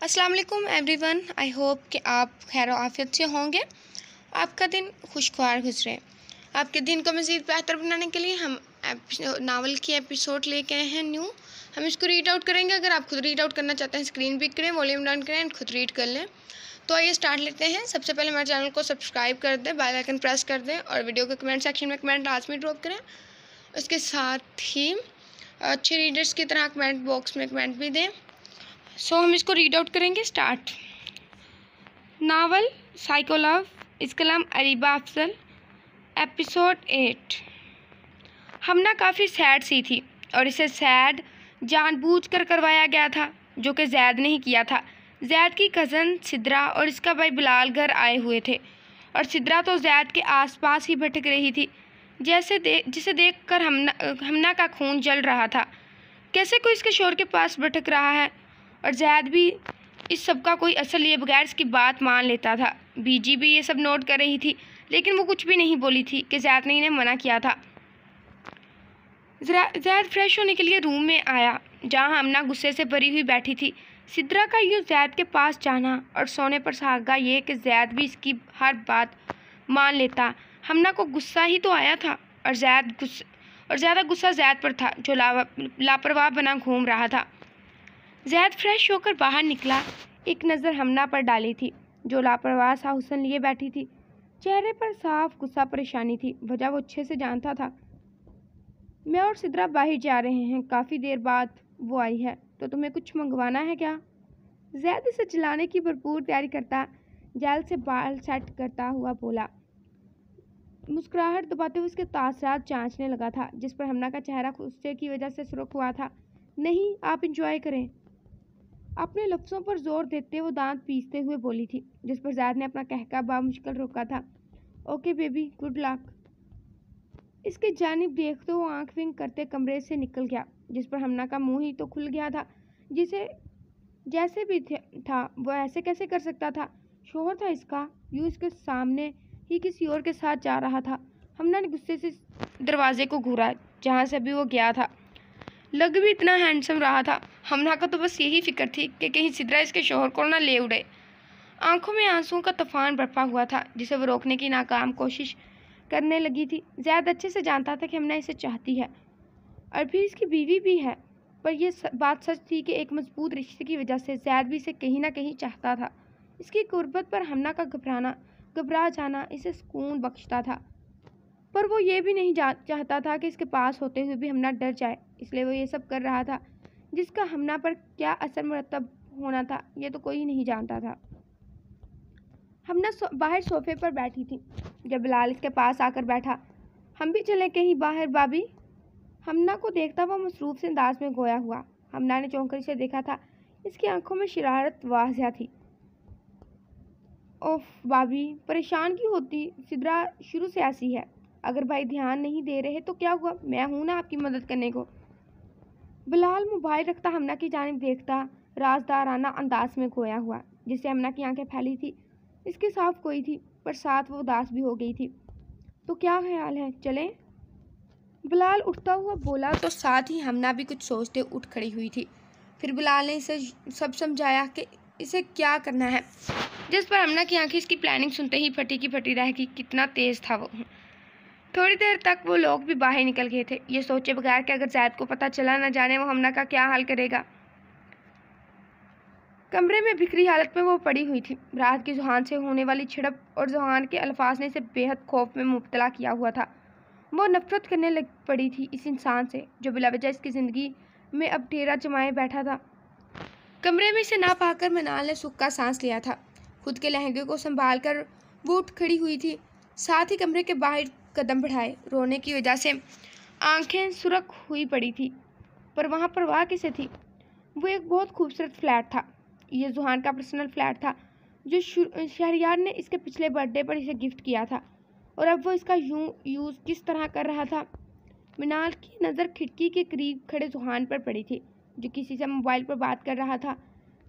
अस्सलाम वालेकुम everyone. I hope कि आप खैर आफियत से होंगे। आपका दिन खुशगवार गुजरे। आपके दिन को मज़ीद बेहतर बनाने के लिए हम नावल की एपिसोड लेके आए हैं न्यू। हम इसको रीड आउट करेंगे। अगर आप खुद रीड आउट करना चाहते हैं स्क्रीन पिक करें, वॉल्यूम डाउन करें एंड खुद रीड कर लें। तो आइए स्टार्ट लेते हैं। सबसे पहले हमारे चैनल को सब्सक्राइब कर दें, बेल आइकन प्रेस कर दें और वीडियो के कमेंट सेक्शन में कमेंट लाजमी ड्रॉप करें। उसके साथ ही अच्छे रीडर्स की तरह कमेंट बॉक्स में कमेंट भी दें। हम इसको रीड आउट करेंगे। स्टार्ट। नावल साइको लव, इसकलम अरीबा अफजल, एपिसोड 8। हमना काफ़ी सैड सी थी और इसे सैड जानबूझकर करवाया गया था, जो कि जैद नहीं किया था। जैद की कज़न सिद्रा और इसका भाई बिलाल घर आए हुए थे और सिद्रा तो जैद के आसपास ही भटक रही थी, जिसे देखकर हमना का खून जल रहा था। कैसे कोई इसके शोर के पास भटक रहा है, और जैद भी इस सब का कोई असर लिए बगैर इसकी बात मान लेता था। बीजी भी ये सब नोट कर रही थी, लेकिन वो कुछ भी नहीं बोली थी कि जैद ने इन्हें मना किया था। जैद फ्रेश होने के लिए रूम में आया, जहाँ हमना गुस्से से भरी हुई बैठी थी। सिद्रा का यूँ जैद के पास जाना और सोने पर सुहागा ये कि जैद भी इसकी हर बात मान लेता। हमना को गुस्सा ही तो आया था, और ज़्यादा गुस्सा जैद पर था, जो लापरवाह बना घूम रहा था। जैद फ्रेश होकर बाहर निकला। एक नज़र हमना पर डाली थी, जो लापरवाह सा हुस्न लिए बैठी थी। चेहरे पर साफ गुस्सा परेशानी थी। वजह वो अच्छे से जानता था। मैं और सिद्रा बाहर जा रहे हैं, काफ़ी देर बाद वो आई है, तो तुम्हें कुछ मंगवाना है क्या? जैद इसे जलाने की भरपूर तैयारी करता जेल से बाल सेट करता हुआ बोला। मुस्कुराहट दबाते हुए उसके तासरात जांचने लगा था, जिस पर हमना का चेहरा गुस्से की वजह से सुर्ख हुआ था। नहीं, आप इंजॉय करें। अपने लफ्ज़ों पर जोर देते वो दांत पीसते हुए बोली थी, जिस पर जैद ने अपना कहका बामुश्किल रोका था। Okay baby, good luck. इसके जानिब देखते वो आंख विंक करते कमरे से निकल गया, जिस पर हमना का मुंह ही तो खुल गया था। जैसे भी था वो ऐसे कैसे कर सकता था? शोहर था इसका, यूँ इसके सामने ही किसी और के साथ जा रहा था। हमना ने गुस्से से दरवाजे को घूरा, जहाँ से अभी वो गया था। लग भी इतना हैंडसम रहा था। हमना को तो बस यही फिक्र थी कि कहीं सिद्रा इसके शोहर को ना ले उड़े। आंखों में आंसुओं का तूफान बरपा हुआ था, जिसे वो रोकने की नाकाम कोशिश करने लगी थी। ज़्यादा अच्छे से जानता था कि हमना इसे चाहती है और फिर इसकी बीवी भी है, पर यह बात सच थी कि एक मजबूत रिश्ते की वजह से जैद भी इसे कहीं ना कहीं चाहता था। इसकी गुर्बत पर हमना का घबरा जाना इसे सुकून बख्शता था, पर वो ये भी नहीं चाहता था कि इसके पास होते हुए भी हमना डर जाए, इसलिए वो ये सब कर रहा था। जिसका हमना पर क्या असर मुरतब होना था, ये तो कोई नहीं जानता था। हमना बाहर सोफे पर बैठी थी जब बिलाल इसके पास आकर बैठा। हम भी चलें कहीं बाहर बाबी? हमना को देखता हुआ मसरूफ से अंदाज में गोया हुआ। हमना ने चौंक कर इसे देखा था। इसकी आंखों में शरारत वाज़िया थी। ओफ बाबी, परेशान क्यों होती? सिद्रा शुरू से ऐसी है। अगर भाई ध्यान नहीं दे रहे तो क्या हुआ, मैं हूं ना आपकी मदद करने को। बिलाल मोबाइल रखता हमना की जानिब देखता, राजदाराना अंदाज में खोया हुआ, जिससे हमना की आंखें फैली थी। इसके साफ कोई थी, पर साथ वो उदास भी हो गई थी। तो क्या ख्याल है, चलें? बिलाल उठता हुआ बोला, तो साथ ही हमना भी कुछ सोचते उठ खड़ी हुई थी। फिर बिलाल ने इसे सब समझाया कि इसे क्या करना है, जिस पर हमना की आंखें इसकी प्लानिंग सुनते ही फटी की फटी रह गई। कितना तेज़ था वो। थोड़ी देर तक वो लोग भी बाहर निकल गए थे, ये सोचे बगैर कि अगर जैद को पता चला, न जाने वो हमना का क्या हाल करेगा। कमरे में बिखरी हालत में वो पड़ी हुई थी। रात की जुहान से होने वाली छिड़प और जुहान के अल्फाज ने इसे बेहद खौफ में मुब्तला किया हुआ था। वो नफरत करने लग पड़ी थी इस इंसान से, जो बिलावजह इसकी ज़िंदगी में अब डेरा जमाए बैठा था। कमरे में इसे ना पाकर मनाल ने सुख का सांस लिया था। खुद के लहंगे को संभाल कर वो उठ खड़ी हुई थी, साथ ही कमरे के बाहर कदम बढ़ाए। रोने की वजह से आंखें सुर्ख हुई पड़ी थी, पर वहाँ परवाह किसे थी? वो एक बहुत खूबसूरत फ्लैट था। ये जुहान का पर्सनल फ्लैट था, जो शहरियार ने इसके पिछले बर्थडे पर इसे गिफ्ट किया था, और अब वो इसका यूज़ किस तरह कर रहा था। मिनाल की नज़र खिड़की के करीब खड़े जुहान पर पड़ी थी, जो किसी से मोबाइल पर बात कर रहा था।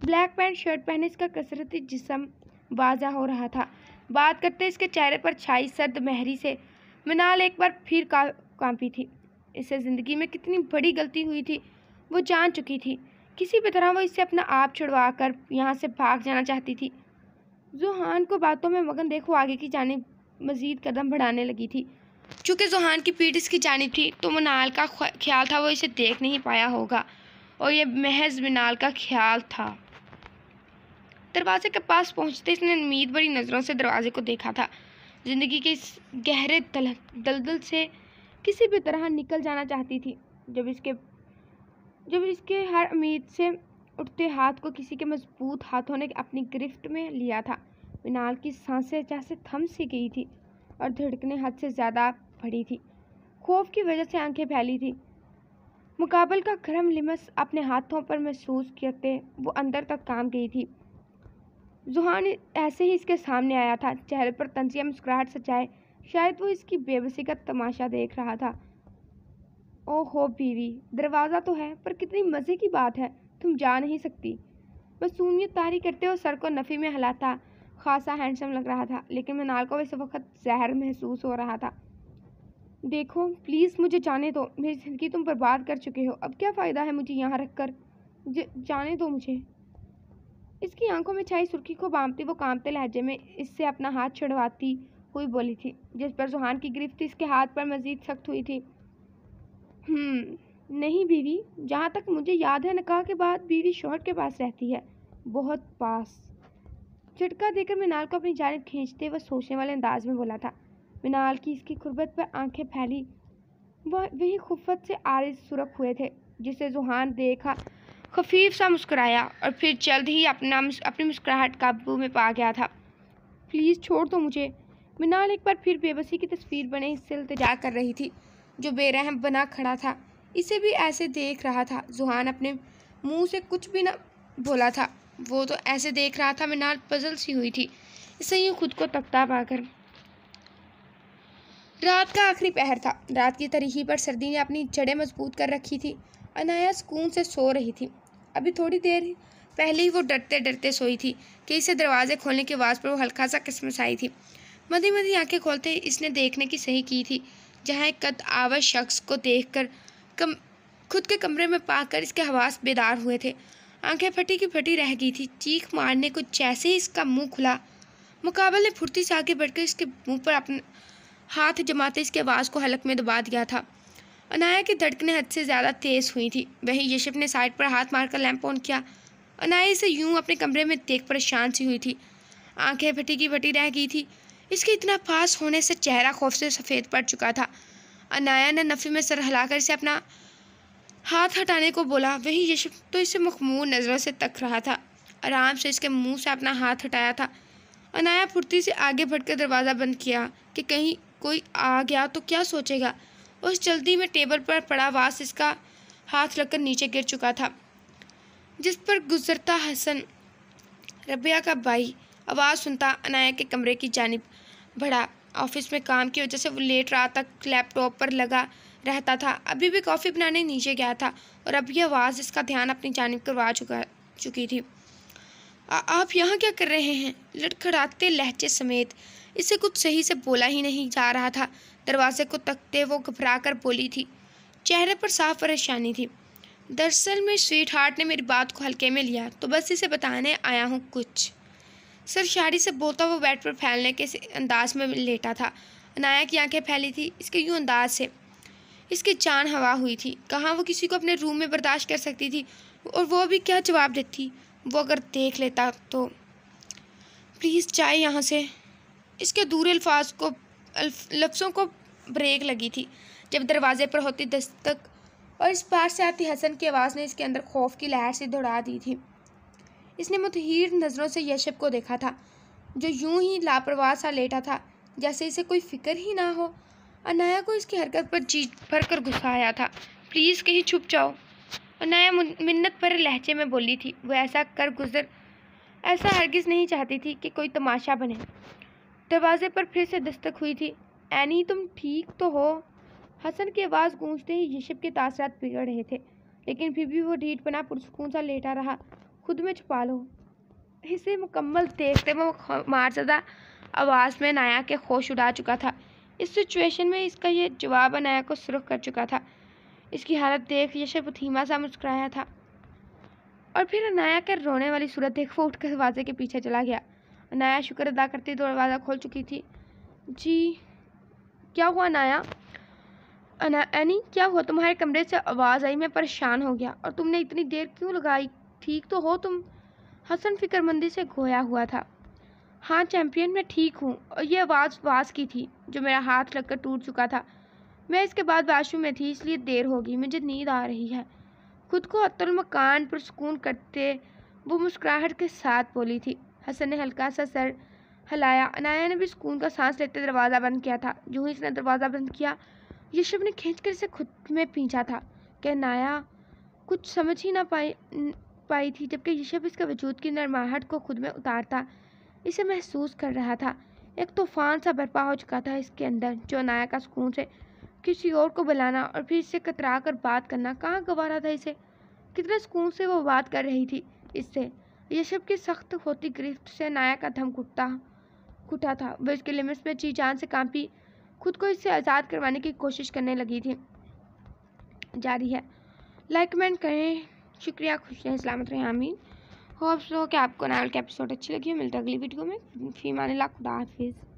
ब्लैक पैंट शर्ट पहने इसका कसरती जिस्म वाज़ा हो रहा था। बात करते इसके चेहरे पर छाई सर्द मेहरी से मिनाल एक बार फिर कांपी थी। इससे ज़िंदगी में कितनी बड़ी गलती हुई थी वो जान चुकी थी। किसी भी तरह वो इससे अपना आप छुड़वा कर यहाँ से भाग जाना चाहती थी। ज़ुहान को बातों में मगन देख वो आगे की जानिब मज़ीद कदम बढ़ाने लगी थी। चूँकि ज़ुहान की पीठ इसकी जानिब थी तो मिनाल का ख्याल था वो इसे देख नहीं पाया होगा, और ये महज मिनाल का ख्याल था। दरवाजे के पास पहुँचते इसने उम्मीद भरी नज़रों से दरवाजे को देखा था। ज़िंदगी के इस गहरे दलदल से किसी भी तरह निकल जाना चाहती थी। जब इसके हर उम्मीद से उठते हाथ को किसी के मजबूत हाथों ने अपनी गिरफ्त में लिया था। मिनाल की सांसें जैसे थम सी गई थी और धड़कनें हद से ज़्यादा बढ़ी थी। खौफ की वजह से आंखें फैली थी। मुकाबल का गर्म लिमस अपने हाथों पर महसूस करते वो अंदर तक काम गई थी। ज़ुहान ऐसे ही इसके सामने आया था, चेहरे पर तंजिया मुस्कुराहट सजाए। शायद वो इसकी बेबसी का तमाशा देख रहा था। ओहो बीवी, दरवाज़ा तो है, पर कितनी मज़े की बात है, तुम जा नहीं सकती। मासूमियत तारी करते हुए सर को नफ़ी में हिलाता खासा हैंडसम लग रहा था, लेकिन मिनाल को इस वक्त जहर महसूस हो रहा था। देखो प्लीज़ मुझे जाने दो, मेरी ज़िंदगी तुम बर्बाद कर चुके हो, अब क्या फ़ायदा है मुझे यहाँ रख कर, जाने दो मुझे। इसकी आंखों में छाई सुर्खी को बांधती वो कांपते लहजे में इससे अपना हाथ छुड़वाती हुई बोली थी, जिस पर ज़ुहान की गिरफ्त इसके हाथ पर मज़ीद सख्त हुई थी। नहीं बीवी, जहाँ तक मुझे याद है निकाह के बाद बीवी शौहर के पास रहती है, बहुत पास। झटका देकर मिनाल को अपनी जानिब खींचते वह सोचने वाले अंदाज में बोला था। मिनाल की इसकी खुरबत पर आंखें फैली, वह वही खुफत से आरिज़ सुरख हुए थे, जिसे ज़ुहान देखा खफीफ सा मुस्कुराया और फिर जल्द ही अपनी मुस्कुराहट काबू में पा गया था। प्लीज़ छोड़ दो मुझे। मिनाल एक बार फिर बेबसी की तस्वीर बने इससे इल्तिजा कर रही थी, जो बेरहम बना खड़ा था इसे भी ऐसे देख रहा था। ज़ुहान अपने मुंह से कुछ भी ना बोला था, वो तो ऐसे देख रहा था। मिनाल पजल सी हुई थी इसे यूँ खुद को तख्ता पाकर। रात का आखिरी पहर था। रात की तरीही पर सर्दी ने अपनी जड़ें मजबूत कर रखी थी। अनाया सुकून से सो रही थी। अभी थोड़ी देर पहले ही वो डरते डरते सोई थी कि इसे दरवाजे खोलने की आवाज़ पर वो हल्का सा कसमसाई थी। मधी मधी आंखें खोलते इसने देखने की सही की थी, जहाँ एक कद आवाज शख्स को देखकर खुद के कमरे में पाकर इसके हवास बेदार हुए थे। आंखें फटी की फटी रह गई थी। चीख मारने को जैसे ही इसका मुंह खुला, मुकाबल ने फुर्ती से आगे बढ़कर इसके मुंह पर अपने हाथ जमाते इसकी आवाज़ को हलक में दबा दिया था। अनाया की धड़कनें हद से ज़्यादा तेज़ हुई थी। वहीं यशब ने साइड पर हाथ मारकर लैंप ऑन किया। अनाया इसे यूं अपने कमरे में देख परेशान सी हुई थी। आंखें फटी की फटी रह गई थी। इसके इतना पास होने से चेहरा खौफ से सफ़ेद पड़ चुका था। अनाया ने नफ़ी में सर हिलाकर इसे अपना हाथ हटाने को बोला। वहीं यशब तो इसे मखमूर नज़रों से तक रहा था। आराम से इसके मुंह से अपना हाथ हटाया था। अनाया फुर्ती से आगे बढ़कर दरवाज़ा बंद किया कि कहीं कोई आ गया तो क्या सोचेगा। उस जल्दी में टेबल पर पड़ा वास इसका हाथ लगकर नीचे गिर चुका था, जिस पर गुजरता हसन रबिया का भाई आवाज़ सुनता अनाया के कमरे की जानिब बढ़ा। ऑफिस में काम की वजह से वो लेट रात तक लैपटॉप पर लगा रहता था। अभी भी कॉफ़ी बनाने नीचे गया था और अब यह आवाज़ इसका ध्यान अपनी जानिब करवा चुकी थी। आप यहाँ क्या कर रहे हैं? लड़खड़ाते लहजे समेत इसे कुछ सही से बोला ही नहीं जा रहा था। दरवाजे को तकते वो घबरा कर बोली थी, चेहरे पर साफ परेशानी थी। दरअसल में स्वीट हार्ट ने मेरी बात को हल्के में लिया, तो बस इसे बताने आया हूँ कुछ। सरशारी से बोलता वो बेड पर फैलने के अंदाज में लेटा था। अनाया की आंखें फैली थी इसके यूँ अंदाज से। इसकी जान हवा हुई थी। कहाँ वो किसी को अपने रूम में बर्दाश्त कर सकती थी, और वो भी क्या जवाब देती वो अगर देख लेता तो। प्लीज़ जाए यहाँ से। इसके दूर लफ्ज़ों को ब्रेक लगी थी जब दरवाजे पर होती दस्तक और इस पार से आती हसन की आवाज़ ने इसके अंदर खौफ की लहर से दौड़ा दी थी। इसने मुतहीर नज़रों से यशब को देखा था, जो यूं ही लापरवाह सा लेटा था, जैसे इसे कोई फिक्र ही ना हो। अनाया को इसकी हरकत पर जी भर कर गुस्सा आया था। प्लीज़ कहीं छुप जाओ, अनाया मिन्नत भरे लहजे में बोली थी। वो ऐसा हरगिज़ नहीं चाहती थी कि कोई तमाशा बने। दरवाजे पर फिर से दस्तक हुई थी। एनी तुम ठीक तो हो? हसन की आवाज़ गूंजते ही यशब के तासरात बिगड़ रहे थे, लेकिन फिर भी वो ढीठ बना पुरसकून सा लेटा रहा। खुद में छुपा लो। इसे मुकम्मल देखते वो मारज़दा आवाज़ में अनाया के होश उड़ा चुका था। इस सिचुएशन में इसका ये जवाब अनाया को सुर्ख कर चुका था। इसकी हालत देख यशब धीमा सा मुस्कुराया था। اور پھر عنایا کے رونے والی صورت دیکھ وہ اٹھ کر دروازے کے پیچھے چلا گیا۔ عنایا شکر ادا کرتے دروازہ کھول چکی تھی۔ جی کیا ہوا عنایا؟ اینی کیا ہوا؟ تمہارے کمرے سے آواز آئی، میں پریشان ہو گیا۔ اور تم نے اتنی دیر کیوں لگائی؟ ٹھیک تو ہو تم؟ حسن فکر مندی سے گھویا ہوا تھا۔ ہاں چیمپئن، میں ٹھیک ہوں۔ اور یہ آواز واز کی تھی جو میرا ہاتھ لگ کر ٹوٹ چکا تھا۔ میں اس کے بعد واش روم میں تھی، اس لیے دیر ہوگی، مجھے نیند آ رہی ہے۔ خود کو حتی المکان پرسکون کرتے وہ مسکراہٹ کے ساتھ بولی تھی۔ حسن نے ہلکا سا سر ہلایا۔ عنایا نے بھی سکون کا سانس لیتے دروازہ بند کیا تھا۔ جو ہی اس نے دروازہ بند کیا، یشب نے کھینچ کر اسے خود میں پینچا تھا کہ عنایا کچھ سمجھ ہی نہ پائی تھی، جبکہ یشب اس کے وجود کی نرماہٹ کو خود میں اتارتا اسے محسوس کر رہا تھا۔ ایک طوفان سا برپا ہو چکا تھا اس کے اندر، جو عنایا کا سکون سے کسی اور کو بلانا اور پھر اس سے کترا کر بات کرنا کہاں گوارا تھا اسے۔ کتنے سکون سے وہ بات کر رہی تھی اس سے۔ یشب کی سخت ہوتی گرفت سے عنایا کا دھم گھٹا تھا۔ وہ اس کے لمٹس میں جی جان سے کانپی خود کو اس سے آزاد کروانے کی کوشش کرنے لگی تھی۔ جاری ہے، لائک کمنٹ کریں، شکریہ، خوش رہیں، سلامت رہیں، آمین۔ ہوپ سو کہ آپ کو ناول کا ایپیسوڈ اچھی لگی ہے۔ ملتا ہے اگلی ویڈیو میں۔ فی امان اللہ، خدا حافظ۔